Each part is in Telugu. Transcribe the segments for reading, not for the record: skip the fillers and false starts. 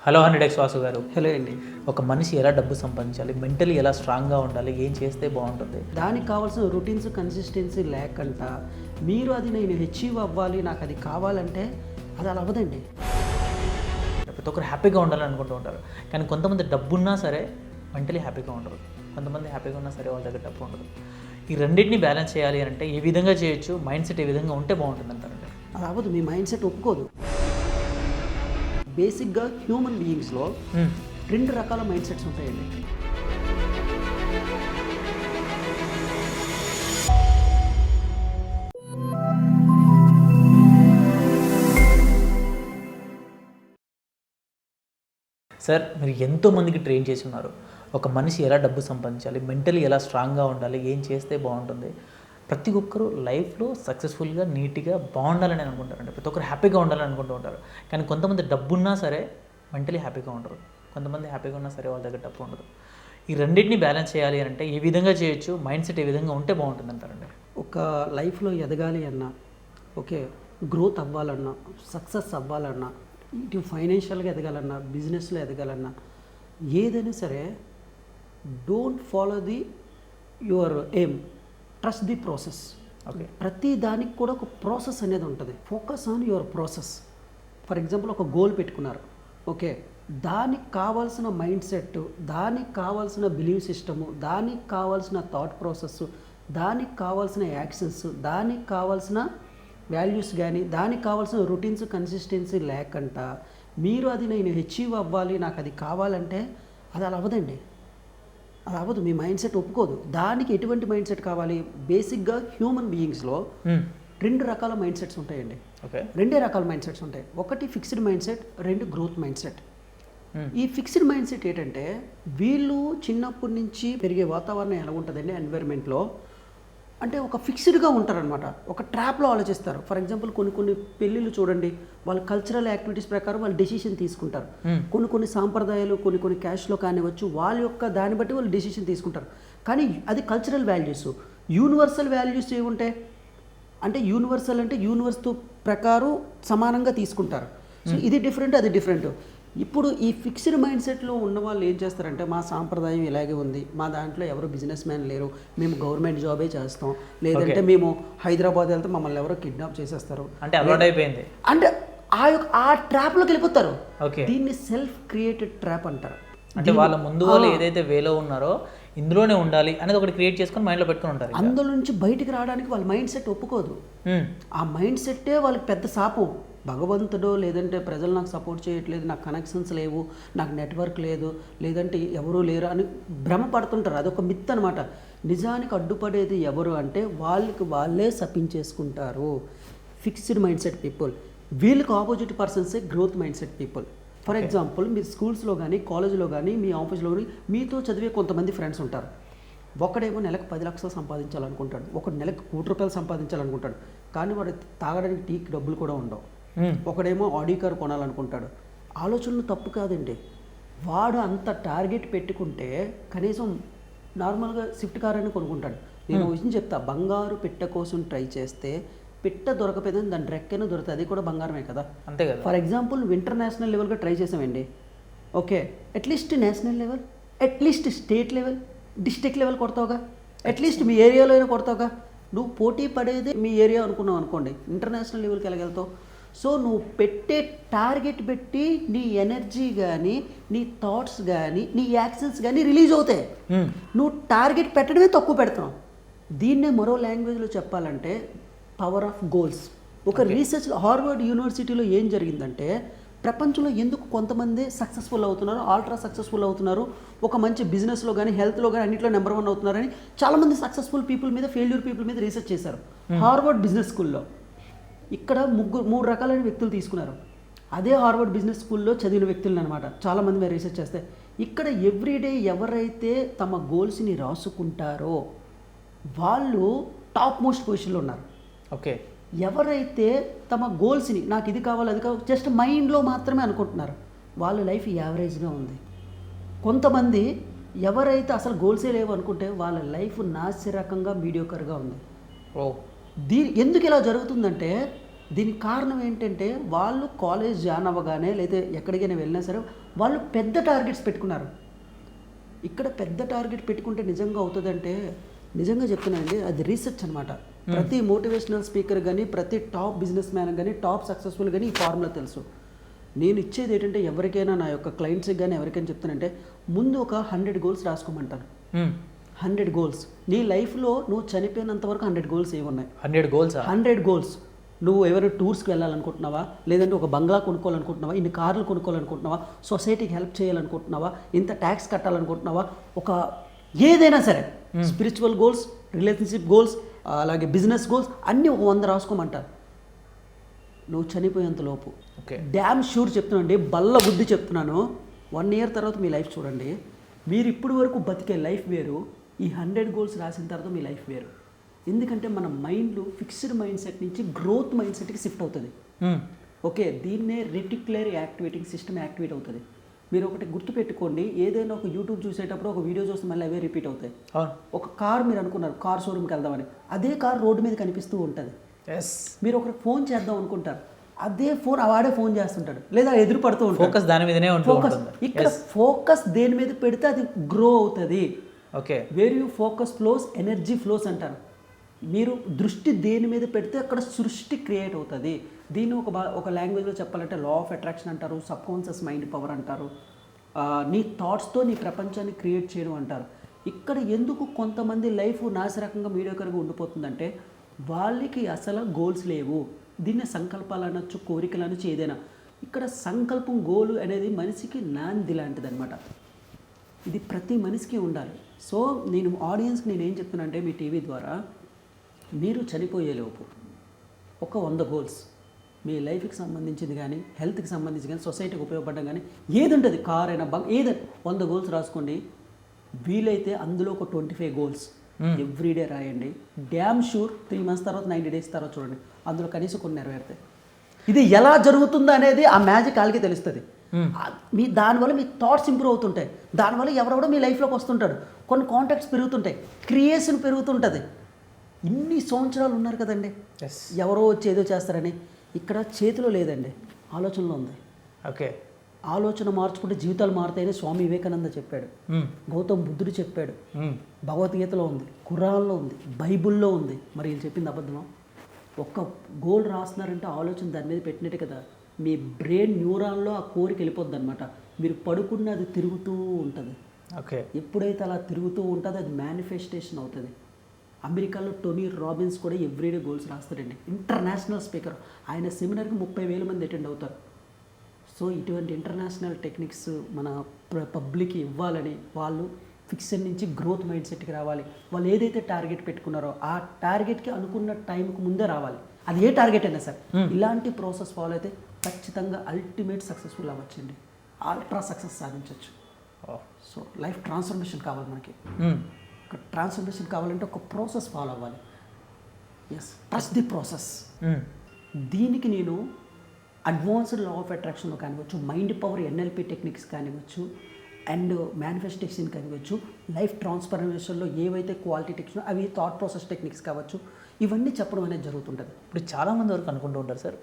హలో 100x వాసు గారు. హలో అండి. ఒక మనిషి ఎలా డబ్బు సంపాదించాలి, మెంటలీ ఎలా స్ట్రాంగ్గా ఉండాలి, ఏం చేస్తే బాగుంటుంది? దానికి కావాల్సిన రొటీన్స్ కన్సిస్టెన్సీ లేకుండా మీరు అది నేను అచీవ్ అవ్వాలి, నాకు అది కావాలంటే అది అలా అవ్వదండి. ప్రతి ఒక్కరు హ్యాపీగా ఉండాలని అనుకుంటూ ఉంటారు, కానీ కొంతమంది డబ్బున్నా సరే మెంటలీ హ్యాపీగా ఉండరు. కొంతమంది హ్యాపీగా ఉన్నా సరే వాళ్ళ దగ్గర డబ్బు ఉండదు. ఈ రెండింటిని బ్యాలెన్స్ చేయాలి అని అంటే ఏ విధంగా చేయొచ్చు, మైండ్ సెట్ ఏ విధంగా ఉంటే బాగుంటుంది అంటారండి? అది అవ్వదు, మీ మైండ్ సెట్ ఒప్పుకోదు. బేసిక్గా హ్యూమన్ బీయింగ్స్లో రెండు రకాల మైండ్ సెట్స్ ఉంటాయండి. సార్, మీరు ఎంతోమందికి ట్రైన్ చేసి ఉన్నారు. ఒక మనిషి ఎలా డబ్బు సంపాదించాలి, మెంటలీ ఎలా స్ట్రాంగ్గా ఉండాలి, ఏం చేస్తే బాగుంటుంది, ప్రతి ఒక్కరూ లైఫ్లో సక్సెస్ఫుల్గా నీట్గా బాగుండాలని అనుకుంటారండి. ప్రతి ఒక్కరు హ్యాపీగా ఉండాలని అనుకుంటూ ఉంటారు, కానీ కొంతమంది డబ్బున్నా సరే మెంటలీ హ్యాపీగా ఉండరు. కొంతమంది హ్యాపీగా ఉన్నా సరే వాళ్ళ దగ్గర డబ్బు ఉండదు. ఈ రెండింటిని బ్యాలెన్స్ చేయాలి అని అంటే ఏ విధంగా చేయొచ్చు, మైండ్ సెట్ ఏ విధంగా ఉంటే బాగుంటుంది అంటారండి? ఒక లైఫ్లో ఎదగాలి అన్నా, ఓకే, గ్రోత్ అవ్వాలన్నా, సక్సెస్ అవ్వాలన్నా, ఇటు ఫైనాన్షియల్గా ఎదగాలన్నా, బిజినెస్లో ఎదగాలన్నా, ఏదైనా సరే don't follow the your aim, trust the process. Okay, ప్రతి దానికి కూడా ఒక ప్రాసెస్ అనేది ఉంటుంది. Focus on your process. For example ఒక గోల్ పెట్టుకున్నారు, ఓకే, దానికి కావాల్సిన మైండ్ సెట్, దానికి కావాల్సిన బిలీవ్ సిస్టము, దానికి కావాల్సిన థాట్ ప్రాసెస్, దానికి కావాల్సిన యాక్షన్స్, దానికి కావాల్సిన వాల్యూస్ కానీ, దానికి కావాల్సిన రొటీన్స్ కన్సిస్టెన్సీ లేకుండా మీరు అది నేను అచీవ్ అవ్వాలి, నాకు అది కావాలంటే అది అలా అవ్వదండి. అది అవ్వదు, మీ మైండ్ సెట్ ఒప్పుకోదు. దానికి ఎటువంటి మైండ్ సెట్ కావాలి? బేసిక్గా హ్యూమన్ బీయింగ్స్లో రెండు రకాల మైండ్ సెట్స్ ఉంటాయండి. ఓకే, రెండే రకాల మైండ్ సెట్స్ ఉంటాయి. ఒకటి ఫిక్స్డ్ మైండ్ సెట్, రెండు గ్రోత్ మైండ్ సెట్. ఈ ఫిక్స్డ్ మైండ్ సెట్ ఏంటంటే వీళ్ళు చిన్నప్పటి నుంచి పెరిగే వాతావరణం ఎలా ఉంటుందండి ఎన్వైర్న్మెంట్లో, అంటే ఒక ఫిక్స్డ్గా ఉంటారనమాట. ఒక ట్రాప్లో ఆలోచిస్తారు. ఫర్ ఎగ్జాంపుల్ కొన్ని పెళ్ళిళ్ళు చూడండి, వాళ్ళ కల్చరల్ యాక్టివిటీస్ ప్రకారం వాళ్ళు డెసిషన్ తీసుకుంటారు. కొన్ని సాంప్రదాయాలు, కొన్ని క్యాష్లో కానివచ్చు, వాళ్ళ యొక్క దాన్ని బట్టి వాళ్ళు డెసిషన్ తీసుకుంటారు. కానీ అది కల్చరల్ వాల్యూస్. యూనివర్సల్ వాల్యూస్ ఏముంటాయి అంటే యూనివర్సల్ అంటే యూనివర్స్తో ప్రకారం సమానంగా తీసుకుంటారు. సో ఇది డిఫరెంట్, అది డిఫరెంట్. ఇప్పుడు ఈ ఫిక్స్డ్ మైండ్ సెట్లో ఉన్న వాళ్ళు ఏం చేస్తారంటే, మా సాంప్రదాయం ఇలాగే ఉంది, మా దాంట్లో ఎవరు బిజినెస్ మ్యాన్ లేరు, మేము గవర్నమెంట్ జాబే చేస్తాం, లేదంటే మేము హైదరాబాద్ వెళ్తే మమ్మల్ని ఎవరో కిడ్నాప్ చేసేస్తారు అంటే అలవాటు అయిపోయింది, అంటే ఆ ట్రాప్లోకి వెళ్ళిపోతారు. ఓకే, దీన్ని సెల్ఫ్ క్రియేటెడ్ ట్రాప్ అంటారు. అంటే వాళ్ళ ముందు వాళ్ళు ఏదైతే వేలో ఉన్నారో ఇందులోనే ఉండాలి అనేది ఒకటి క్రియేట్ చేసుకొని మైండ్లో పెట్టుకుని ఉంటారు. అందులో నుంచి బయటికి రావడానికి వాళ్ళ మైండ్ సెట్ ఒప్పుకోదు. ఆ మైండ్ సెట్టే వాళ్ళకి పెద్ద శాపం. భగవంతుడో లేదంటే ప్రజలు నాకు సపోర్ట్ చేయట్లేదు, నాకు కనెక్షన్స్ లేవు, నాకు నెట్వర్క్ లేదు, లేదంటే ఎవరూ లేరు అని భ్రమ పడుతుంటారు. అదొక మిత్ అనమాట. నిజానికి అడ్డుపడేది ఎవరు అంటే వాళ్ళకి వాళ్ళే సపించేసుకుంటారు. Fixed mind set people. వీళ్ళకి ఆపోజిట్ పర్సన్సే growth mind set people. For example మీరు స్కూల్స్లో కానీ, కాలేజ్లో కానీ, మీ ఆఫీస్లో కానీ మీతో చదివే కొంతమంది ఫ్రెండ్స్ ఉంటారు. ఒకడేమో నెలకు 10 లక్షలు సంపాదించాలనుకుంటాడు, ఒకడు నెలకు ₹1,00,000 సంపాదించాలనుకుంటాడు, కానీ వాడు తాగడానికి టీకి డబ్బులు కూడా ఉండవు. ఒకడేమో ఆడి కారు కొనాలనుకుంటాడు. ఆలోచనలు తప్పు కాదండి. వాడు అంత టార్గెట్ పెట్టుకుంటే కనీసం నార్మల్గా స్విఫ్ట్ కార్ అని కొనుక్కుంటాడు. నేను విషయం చెప్తా, బంగారు పిట్ట కోసం ట్రై చేస్తే పిట్ట దొరకపోయిందని దాని రెక్కనే దొరుకుతుంది, అది కూడా బంగారమే కదా, అంతే కదా. ఫర్ ఎగ్జాంపుల్ ఇంటర్నేషనల్ లెవెల్గా ట్రై చేసామండి, okay, at least national level, at least state level, district level కొడతావుగా, అట్లీస్ట్ మీ ఏరియాలో అయినా కొడతావుగా. నువ్వు పోటీ పడేది మీ ఏరియా అనుకున్నావు అనుకోండి, ఇంటర్నేషనల్ లెవెల్కి వెళ్ళగలుగుతావు. సో నువ్వు పెట్టే టార్గెట్ పెట్టి నీ ఎనర్జీ కానీ, నీ థాట్స్ కానీ, నీ యాక్షన్స్ కానీ రిలీజ్ అవుతాయి. నువ్వు టార్గెట్ పెట్టడమే తక్కువ పెడుతున్నావు. దీన్నే మరో లాంగ్వేజ్లో చెప్పాలంటే పవర్ ఆఫ్ గోల్స్. ఒక రీసెర్చ్ హార్వర్డ్ యూనివర్సిటీలో ఏం జరిగిందంటే, ప్రపంచంలో ఎందుకు కొంతమంది సక్సెస్ఫుల్ అవుతున్నారు, ఆల్ట్రా సక్సెస్ఫుల్ అవుతున్నారు, ఒక మంచి బిజినెస్లో కానీ, హెల్త్లో కానీ అన్నింటిలో నెంబర్ 1 అవుతున్నారని చాలామంది సక్సెస్ఫుల్ పీపుల్ మీద, ఫెయిల్యూర్ పీపుల్ మీద రీసెర్చ్ చేశారు హార్వర్డ్ బిజినెస్ స్కూల్లో. ఇక్కడ 3 రకాలైన వ్యక్తులు తీసుకున్నారు. అదే హార్వర్డ్ బిజినెస్ స్కూల్లో చదివిన వ్యక్తులను అనమాట. చాలామంది మీద రీసెర్చ్ చేస్తే ఇక్కడ ఎవ్రీడే ఎవరైతే తమ గోల్స్ని రాసుకుంటారో వాళ్ళు టాప్ మోస్ట్ పొజిషన్లో ఉన్నారు. ఓకే, ఎవరైతే తమ గోల్స్ని నాకు ఇది కావాలి, అది కావాలి జస్ట్ మైండ్లో మాత్రమే అనుకుంటున్నారు, వాళ్ళ లైఫ్ యావరేజ్గా ఉంది. కొంతమంది ఎవరైతే అసలు గోల్సే లేవు అనుకుంటే వాళ్ళ లైఫ్ నాసిరకంగా మీడియోకర్గా ఉంది. ఎందుకు ఇలా జరుగుతుందంటే దీనికి కారణం ఏంటంటే వాళ్ళు కాలేజ్ జాయిన్ అవ్వగానే లేదా ఎక్కడికైనా వెళ్ళినా సరే వాళ్ళు పెద్ద టార్గెట్స్ పెట్టుకున్నారు. ఇక్కడ పెద్ద టార్గెట్ పెట్టుకుంటే నిజంగా అవుతుందంటే నిజంగా చెప్తున్నానండి, అది రీసెర్చ్ అనమాట. ప్రతి మోటివేషనల్ స్పీకర్ కానీ, ప్రతి టాప్ బిజినెస్ మ్యాన్ కానీ, టాప్ సక్సెస్ఫుల్ కానీ ఈ ఫార్ములా తెలుసు. నేను ఇచ్చేది ఏంటంటే ఎవరికైనా, నా యొక్క క్లయింట్స్కి కానీ ఎవరికైనా చెప్తానంటే ముందు ఒక 100 గోల్స్ రాసుకోమంటాను. 100 గోల్స్. నీ లైఫ్లో నువ్వు చనిపోయినంత వరకు 100 గోల్స్ ఏమున్నాయి? 100 గోల్స్. నువ్వు ఎవరైనా టూర్స్కి వెళ్ళాలనుకుంటున్నావా, లేదంటే ఒక బంగ్లా కొనుక్కోవాలనుకుంటున్నావా, ఇన్ని కార్లు కొనుక్కోవాలనుకుంటున్నావా, సొసైటీకి హెల్ప్ చేయాలనుకుంటున్నావా, ఇంత ట్యాక్స్ కట్టాలనుకుంటున్నావా, ఒక ఏదైనా సరే స్పిరిచువల్ గోల్స్, రిలేషన్షిప్ గోల్స్, అలాగే బిజినెస్ గోల్స్ అన్నీ ఒక 100 రాసుకోమంటారు నువ్వు చనిపోయేంత లోపు. డ్యామ్ షూర్ చెప్తున్నానండి, బల్ల బుద్ధి చెప్తున్నాను. 1 year తర్వాత మీ లైఫ్ చూడండి. మీరు ఇప్పటి వరకు బతికే లైఫ్ వేరు, ఈ 100 గోల్స్ రాసిన తర్వాత మీ లైఫ్ వేరు. ఎందుకంటే మన మైండ్ ఫిక్స్డ్ మైండ్ సెట్ నుంచి గ్రోత్ మైండ్ సెట్కి షిఫ్ట్ అవుతుంది. ఓకే, దీన్నే రెటిక్యులర్ యాక్టివేటింగ్ సిస్టమ్ యాక్టివేట్ అవుతుంది. మీరు ఒకటి గుర్తుపెట్టుకోండి, ఏదైనా ఒక యూట్యూబ్ చూసేటప్పుడు ఒక వీడియో చూస్తే మళ్ళీ అవే రిపీట్ అవుతాయి. ఒక కార్ మీరు అనుకున్నారు, కార్ షోరూమ్కి వెళ్దామని, అదే కార్ రోడ్డు మీద కనిపిస్తూ ఉంటుంది. మీరు ఒకరికి ఫోన్ చేద్దాం అనుకుంటారు, అదే ఫోన్ వాడే ఫోన్ చేస్తుంటాడు, లేదా ఎదురు పడుతూ ఉంటాడు. ఫోకస్ దాని మీదనే ఉంటుంది. ఇక్కడ ఫోకస్ దేని మీద పెడితే అది గ్రో అవుతుంది. Okay, where you focus flows energy flows అంటారు. మీరు దృష్టి దేని మీద పెడితే అక్కడ సృష్టి క్రియేట్ అవుతుంది. దీన్ని ఒక లాంగ్వేజ్లో చెప్పాలంటే లా ఆఫ్ అట్రాక్షన్ అంటారు, సబ్ కాన్షియస్ మైండ్ పవర్ అంటారు, నీ థాట్స్తో నీ ప్రపంచాన్ని క్రియేట్ చేయడం అంటారు. ఇక్కడ ఎందుకు కొంతమంది లైఫ్ నాసిరకంగా మీడియోకర్గా ఉండిపోతుందంటే వాళ్ళకి అసలు గోల్స్ లేవు. దీన్ని సంకల్పాలు అనొచ్చు, కోరికలు అనొచ్చు, ఏదైనా. ఇక్కడ సంకల్పం, గోలు అనేది మనిషికి నాంది లాంటిది అనమాట. ఇది ప్రతి మనిషికి ఉండాలి. సో నేను ఆడియన్స్కి నేను ఏం చెప్తున్నా అంటే మీ టీవీ ద్వారా మీరు చనిపోయేలోపు ఒక 100 గోల్స్ మీ లైఫ్కి సంబంధించింది కానీ, హెల్త్కి సంబంధించి కానీ, సొసైటీకి ఉపయోగపడడం కానీ ఏది ఉంటుంది, కార్ అయినా ఏదైనా 100 గోల్స్ రాసుకోండి. వీలైతే అందులో ఒక 25 గోల్స్ ఎవ్రీడే రాయండి. డ్యామ్ షూర్ 3 months తర్వాత 90 days తర్వాత చూడండి, అందులో కనీసం కొన్ని నెరవేరుతాయి. ఇది ఎలా జరుగుతుందో అనేది ఆ మ్యాజిక్ వాళ్ళకి తెలుస్తుంది. దానివల్ల మీ థాట్స్ ఇంప్రూవ్ అవుతుంటాయి, దానివల్ల ఎవరెవడో మీ లైఫ్లోకి వస్తుంటాడు, కొన్ని కాంటాక్ట్స్ పెరుగుతుంటాయి, క్రియేషన్ పెరుగుతుంటుంది. ఇన్ని సంవత్సరాలు ఉన్నారు కదండి, ఎవరో వచ్చి ఏదో చేస్తారని. ఇక్కడ చేతిలో లేదండి, ఆలోచనలో ఉంది. ఓకే, ఆలోచన మార్చుకుంటే జీవితాలు మారుతాయని స్వామి వివేకానంద చెప్పాడు, గౌతమ్ బుద్ధుడు చెప్పాడు, భగవద్గీతలో ఉంది, ఖురాన్లో ఉంది, బైబుల్లో ఉంది. మరి వీళ్ళు చెప్పింది అబద్ధమా? ఒక్క గోల్ రాస్తున్నారంటే ఆలోచన దాని మీద పెట్టినట్టే కదా. మీ బ్రెయిన్ న్యూరాన్లో ఆ కోరిక వెళ్ళిపోద్ది అనమాట. మీరు పడుకున్న అది తిరుగుతూ ఉంటుంది. ఓకే, ఎప్పుడైతే అలా తిరుగుతూ ఉంటుందో అది మేనిఫెస్టేషన్ అవుతుంది. అమెరికాలో టోనీ రాబిన్స్ కూడా ఎవ్రీడే గోల్స్ రాస్తాడండి, ఇంటర్నేషనల్ స్పీకర్. ఆయన సెమినార్కి 30,000 మంది అటెండ్ అవుతారు. సో ఇటువంటి ఇంటర్నేషనల్ టెక్నిక్స్ మన పబ్లిక్కి ఇవ్వాలని, వాళ్ళు ఫిక్షన్ నుంచి గ్రోత్ మైండ్ సెట్కి రావాలి. వాళ్ళు ఏదైతే టార్గెట్ పెట్టుకున్నారో ఆ టార్గెట్కి అనుకున్న టైంకి ముందే రావాలి. అది ఏ టార్గెట్ అయినా సరే ఇలాంటి ప్రాసెస్ ఫాలో అయితే ఖచ్చితంగా అల్టిమేట్ సక్సెస్ఫుల్ అవ్వచ్చండి, అల్ట్రా సక్సెస్ సాధించవచ్చు. సో లైఫ్ ట్రాన్స్ఫర్మేషన్ కావాలి మనకి. ఒక ట్రాన్స్ఫర్మేషన్ కావాలంటే ఒక ప్రాసెస్ ఫాలో అవ్వాలి. Yes, trust the process. దీనికి నేను అడ్వాన్స్డ్ లా ఆఫ్ అట్రాక్షన్లో కానివచ్చు, మైండ్ పవర్ ఎన్ఎల్పి టెక్నిక్స్ కానివచ్చు, అండ్ మేనిఫెస్టేషన్ కానివచ్చు, లైఫ్ ట్రాన్స్ఫర్మేషన్లో ఏవైతే క్వాలిటీ టెక్నిక్స్ అవి థాట్ ప్రాసెస్ టెక్నిక్స్ కావచ్చు, ఇవన్నీ చెప్పడం అనేది జరుగుతుంటుంది. ఇప్పుడు చాలామంది వరకు అనుకుంటూ ఉంటారు, సార్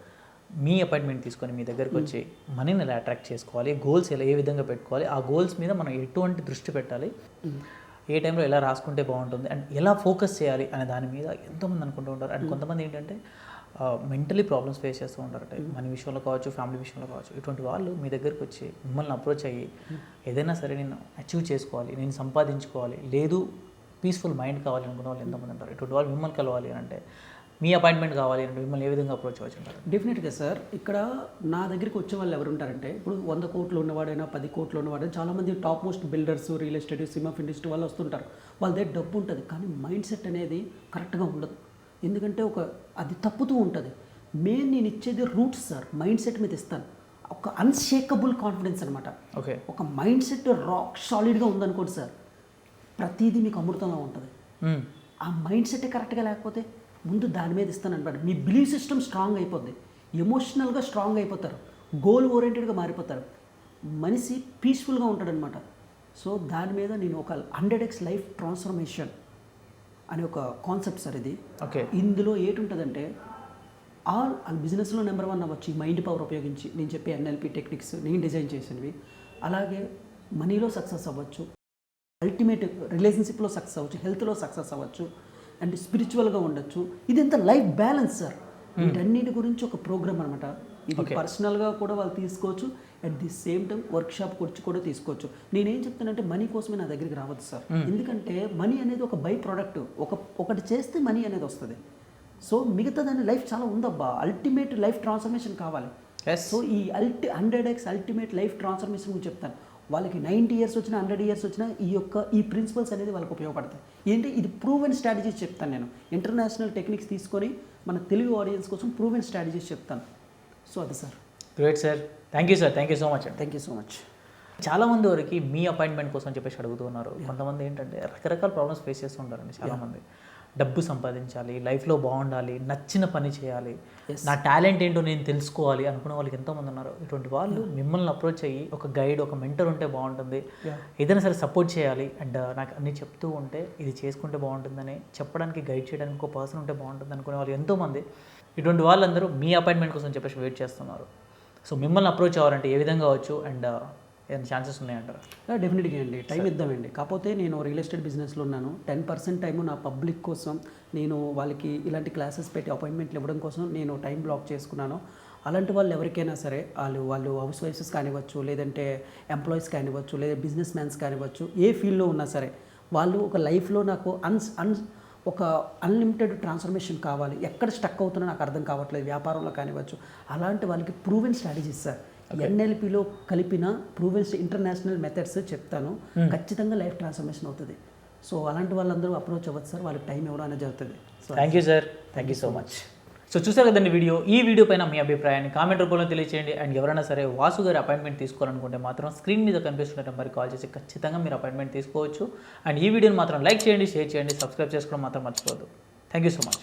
మీ అపాయింట్మెంట్ తీసుకొని మీ దగ్గరకు వచ్చి మనీని ఎలా అట్రాక్ట్ చేసుకోవాలి, గోల్స్ ఎలా ఏ విధంగా పెట్టుకోవాలి, ఆ గోల్స్ మీద మనం ఎటువంటి దృష్టి పెట్టాలి, ఏ టైంలో ఎలా రాసుకుంటే బాగుంటుంది, అండ్ ఎలా ఫోకస్ చేయాలి అనే దాని మీద ఎంతోమంది అనుకుంటూ ఉంటారు. అండ్ కొంతమంది ఏంటంటే మెంటలీ ప్రాబ్లమ్స్ ఫేస్ చేస్తూ ఉంటారు, అంటే మనీ విషయంలో కావచ్చు, ఫ్యామిలీ విషయంలో కావచ్చు. ఇటువంటి వాళ్ళు మీ దగ్గరికి వచ్చి మిమ్మల్ని అప్రోచ్ అయ్యి ఏదైనా సరే నేను అచీవ్ చేసుకోవాలి, నేను సంపాదించుకోవాలి, లేదు పీస్ఫుల్ మైండ్ కావాలి అనుకున్న వాళ్ళు ఎంతమంది ఉంటారు. ఇటువంటి వాళ్ళు మిమ్మల్ని కలవాలి అంటే, మీ అపాయింట్మెంట్ కావాలి అంటే మిమ్మల్ని ఏ విధంగా అప్రోచ్ అవ్వచ్చు అంటారు? డెఫినెట్గా సార్, ఇక్కడ నా దగ్గరికి వచ్చే వాళ్ళు ఎవరు ఉంటారంటే, ఇప్పుడు 100 కోట్లు ఉన్నవాడైనా 10 కోట్లు ఉన్నవాడైనా చాలామంది top most builders, real estate, cinema industry వాళ్ళు వస్తుంటారు. వాళ్ళ దగ్గర డబ్బు ఉంటుంది, కానీ మైండ్ సెట్ అనేది కరెక్ట్గా ఉండదు. ఎందుకంటే అది తప్పుతూ ఉంటుంది. మెయిన్ నేను ఇచ్చేది రూట్స్ సార్, మైండ్ సెట్ మీద ఇస్తాను. ఒక అన్షేకబుల్ కాన్ఫిడెన్స్ అనమాట. ఓకే, ఒక మైండ్ సెట్ రాక్ సాలిడ్గా ఉందనుకోండి సార్, ప్రతిదీ మీకు అమృతంగా ఉంటుంది. ఆ మైండ్ సెట్ కరెక్ట్గా లేకపోతే ముందు దాని మీద ఇస్తాను అనమాట. మీ బిలీఫ్ సిస్టమ్ స్ట్రాంగ్ అయిపోద్ది, ఎమోషనల్గా స్ట్రాంగ్ అయిపోతారు, గోల్ ఓరియంటెడ్గా మారిపోతారు, మనిషి పీస్ఫుల్గా ఉంటాడనమాట. సో దాని మీద నేను ఒక 100x లైఫ్ ట్రాన్స్ఫర్మేషన్ అనే ఒక కాన్సెప్ట్ సార్ ఇది. ఓకే, ఇందులో ఏటుంటుందంటే ఆల్ బిజినెస్లో నెంబర్ 1 అవ్వచ్చు ఈ మైండ్ పవర్ ఉపయోగించి నేను చెప్పే ఎన్ఎల్పి టెక్నిక్స్ నేను డిజైన్ చేసినవి. అలాగే మనీలో సక్సెస్ అవ్వచ్చు, అల్టిమేట్ రిలేషన్షిప్లో సక్సెస్ అవ్వచ్చు, హెల్త్లో సక్సెస్ అవ్వచ్చు, అండ్ స్పిరిచువల్గా ఉండొచ్చు. ఇది ఎంత లైఫ్ బ్యాలెన్స్ సార్. వీటన్నిటి గురించి ఒక ప్రోగ్రామ్ అనమాట. ఇది పర్సనల్గా కూడా వాళ్ళు తీసుకోవచ్చు, at the same time workshop వచ్చి కూడా తీసుకోవచ్చు. నేనేం చెప్తానంటే మనీ కోసమే నా దగ్గరికి రావద్దు సార్. ఎందుకంటే మనీ అనేది ఒక బై ప్రోడక్ట్. ఒకటి చేస్తే మనీ అనేది వస్తుంది. సో మిగతా దాని లైఫ్ చాలా ఉందబ్బా. అల్టిమేట్ లైఫ్ ట్రాన్స్ఫర్మేషన్ కావాలి. సో ఈ 100x అల్టిమేట్ లైఫ్ ట్రాన్స్ఫర్మేషన్ గురించి చెప్తాను. వాళ్ళకి 90 ఇయర్స్ వచ్చినా 100 ఇయర్స్ వచ్చినా ఈ ప్రిన్సిపల్స్ అనేది వాళ్ళకి ఉపయోగపడతాయి. ఏంటి ఇది ప్రూవెన్ స్ట్రాటజీస్ చెప్తాను నేను. ఇంటర్నేషనల్ టెక్నిక్స్ తీసుకొని మన తెలుగు ఆడియన్స్ కోసం ప్రూవెన్ స్ట్రాటజీస్ చెప్తాను. సో అది sir. Great sir, thank you sir, thank you so much అండి. Thank you so much. చాలామంది వరకు మీ అపాయింట్మెంట్ కోసం చెప్పేసి అడుగుతున్నారు. కొంతమంది ఏంటంటే రకరకాల ప్రాబ్లమ్స్ ఫేస్ చేస్తూ ఉంటారండి చాలామంది. డబ్బు సంపాదించాలి, లైఫ్లో బాగుండాలి, నచ్చిన పని చేయాలి, నా టాలెంట్ ఏంటో నేను తెలుసుకోవాలి అనుకునే వాళ్ళకి ఎంతోమంది ఉన్నారు. ఇటువంటి వాళ్ళు మిమ్మల్ని అప్రోచ్ అయ్యి ఒక గైడ్, ఒక మెంటర్ ఉంటే బాగుంటుంది, ఏదైనా సరే సపోర్ట్ చేయాలి అండ్ నాకు అన్నీ చెప్తూ ఉంటే ఇది చేసుకుంటే బాగుంటుందని చెప్పడానికి, గైడ్ చేయడానికి ఒక పర్సన్ ఉంటే బాగుంటుంది అనుకునే వాళ్ళు ఎంతోమంది. ఇటువంటి వాళ్ళందరూ మీ అపాయింట్మెంట్ కోసం చెప్పేసి వెయిట్ చేస్తున్నారు. సో మిమ్మల్ని అప్రోచ్ అవ్వాలంటే ఏ విధంగా అవ్వచ్చు అండ్ ఏమైనా ఛాన్సెస్ ఉన్నాయంటారా? డెఫినెట్గా అండి, టైం ఇద్దామండి. కాకపోతే నేను రియల్ ఎస్టేట్ బిజినెస్లో ఉన్నాను. 10% టైము నా పబ్లిక్ కోసం నేను వాళ్ళకి ఇలాంటి క్లాసెస్ పెట్టి అపాయింట్మెంట్లు ఇవ్వడం కోసం నేను టైం బ్లాక్ చేసుకున్నాను. అలాంటి వాళ్ళు ఎవరికైనా సరే వాళ్ళు హౌస్ వైఫ్స్ కానివ్వచ్చు, లేదంటే ఎంప్లాయీస్ కానివ్వచ్చు, లేదా బిజినెస్ మ్యాన్స్ కానివ్వచ్చు, ఏ ఫీల్డ్లో ఉన్నా సరే వాళ్ళు ఒక లైఫ్లో నాకు ఒక అన్లిమిటెడ్ ట్రాన్స్ఫర్మేషన్ కావాలి, ఎక్కడ స్టక్ అవుతున్నా నాకు అర్థం కావట్లేదు, వ్యాపారంలో కానివ్వచ్చు, అలాంటి వాళ్ళకి ప్రూవెన్ స్ట్రాటజీస్ సార్. ఎన్ఎల్పిలో కలిపిన ప్రూవెన్ ఇంటర్నేషనల్ మెథడ్స్ చెప్తాను. ఖచ్చితంగా లైఫ్ ట్రాన్స్ఫర్మేషన్ అవుతుంది. సో అలాంటి వాళ్ళందరూ అప్రోచ్ అవ్వచ్చు సార్, వాళ్ళకి టైం ఇవ్వడం అనేది జరుగుతుంది. Thank you sir, thank you so much. So చూసారు కదండి ఈ వీడియో పైన మీ అభిప్రాయాన్ని కామెంట్ రూపంలో తెలియచేయండి. అండ్ ఎవరైనా సరే వాసు గారి అపాయింట్మెంట్ తీసుకోవాలనుకుంటే మాత్రం స్క్రీన్ మీద కనిపిస్తున్న నెంబర్కి కాల్ చేసి ఖచ్చితంగా మీరు అపాయింట్మెంట్ తీసుకోవచ్చు. అండ్ ఈ వీడియోని మాత్రం లైక్ చేయండి, షేర్ చేయండి, సబ్స్క్రైబ్ చేసుకోవడం మాత్రం మర్చిపోవద్దు. Thank you so much.